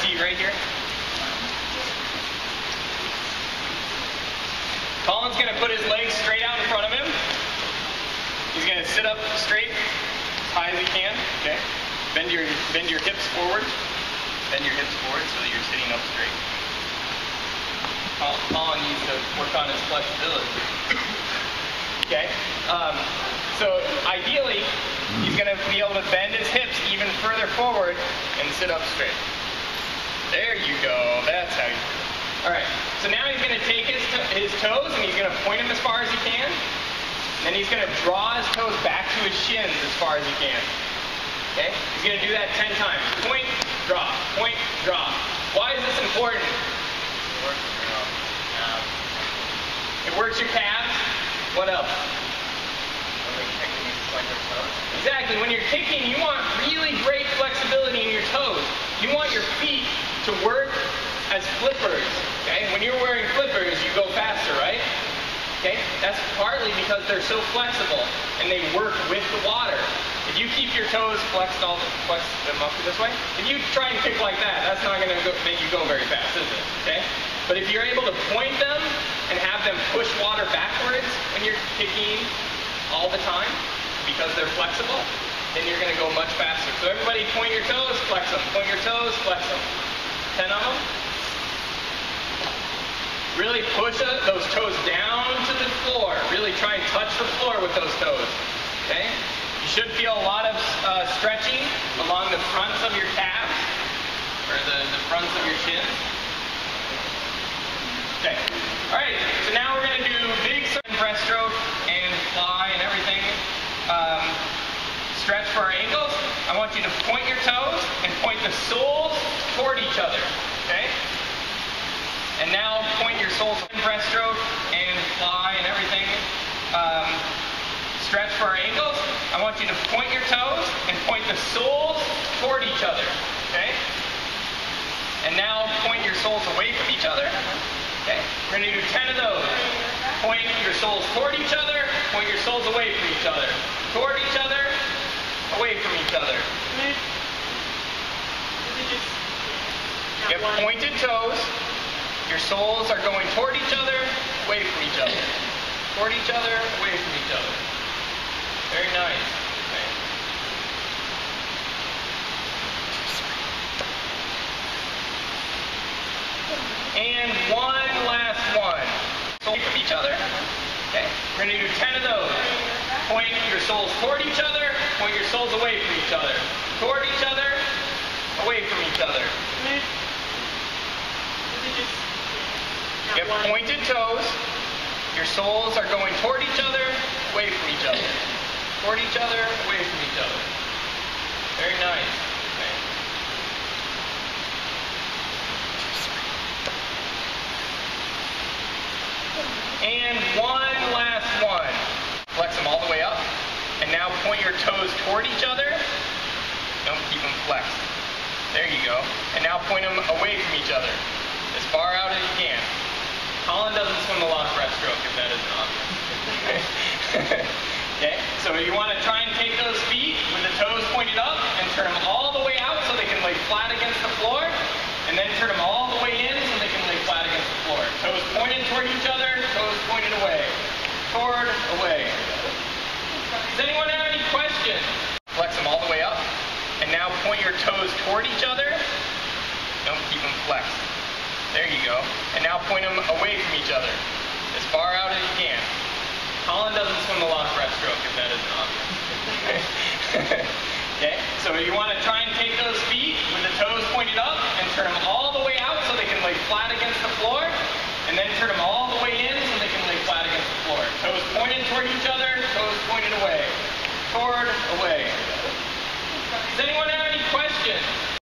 seat right here. Colin's going to put his legs straight out in front of him. He's going to sit up straight, as high as he can. Okay. Bend your hips forward. Bend your hips forward so that you're sitting up straight. Colin needs to work on his flexibility. Okay. So ideally, he's going to be able to bend his hips even further forward and sit up straight. There you go. That's how you do it. All right. So now he's going to take his toes and he's going to point them as far as he can. Then he's going to draw his toes back to his shins as far as he can. Okay? He's going to do that 10 times. Point, draw, point, draw. Why is this important? It works your calves. What else? Exactly. When you're kicking, you want really great flexibility in your toes. You want your feet to work as flippers. Okay? When you're wearing flippers, you go faster, right? Okay? That's partly because they're so flexible and they work with the water. If you keep your toes flex them up this way, if you try and kick like that, that's not going to make you go very fast, is it? Okay? But if you're able to point them and have them push water backwards when you're kicking all the time, because they're flexible, then you're going to go much faster. So everybody point your toes, flex them. Point your toes, flex them. 10 of them. Really push those toes down to the floor. Really try and touch the floor with those toes. Okay? You should feel a lot of stretching along the fronts of your calves, or the fronts of your shins. Okay. All right. So now we're going to do big breaststroke and fly and everything. Stretch for our ankles. I want you to point your toes and point the soles toward each other. Okay? And now point your soles breaststroke and fly and everything. Stretch for our ankles. I want you to point your toes and point the soles toward each other. Okay? And now point your soles away from each other. Okay? We're going to do 10 of those. Point your soles toward each other. Point your soles away from each other. Toward each other. Away from each other. You have pointed toes. Your soles are going toward each other, away from each other. Toward each other, away from each other. Very nice. Okay. And one last one. Away from each other. Okay. We're going to do 10 of those. Point your soles toward each other. Point your soles away from each other. Toward each other, away from each other. You have pointed toes. Your soles are going toward each other, away from each other. Toward each other, away from each other. Very nice. Okay. And one last one. Flex them all the way up. And now point your toes toward each other. Don't keep them flexed. There you go. And now point them away from each other. As far out as you can. Colin doesn't swim a lot of breaststroke, if that isn't obvious. Okay, so you want to try and take those feet with the toes pointed up and turn them all the way out so they can lay flat against the floor, and then turn them all the way in so they can lay flat against the floor. Toes pointed toward each other, toes pointed away. Toward, away. Does anyone have any questions? Flex them all the way up, and now point your toes toward each other. Don't keep them flexed. There you go. And now point them away from each other, as far out as you can. Colin doesn't swim a lot of breaststroke, if that isn't obvious. Okay, so you want to try and take those feet with the toes pointed up and turn them all the way out so they can lay flat against the floor, and then turn them all the way in so they can lay flat against the floor. Toes pointed toward each other, toes pointed away. Toward, away. Does anyone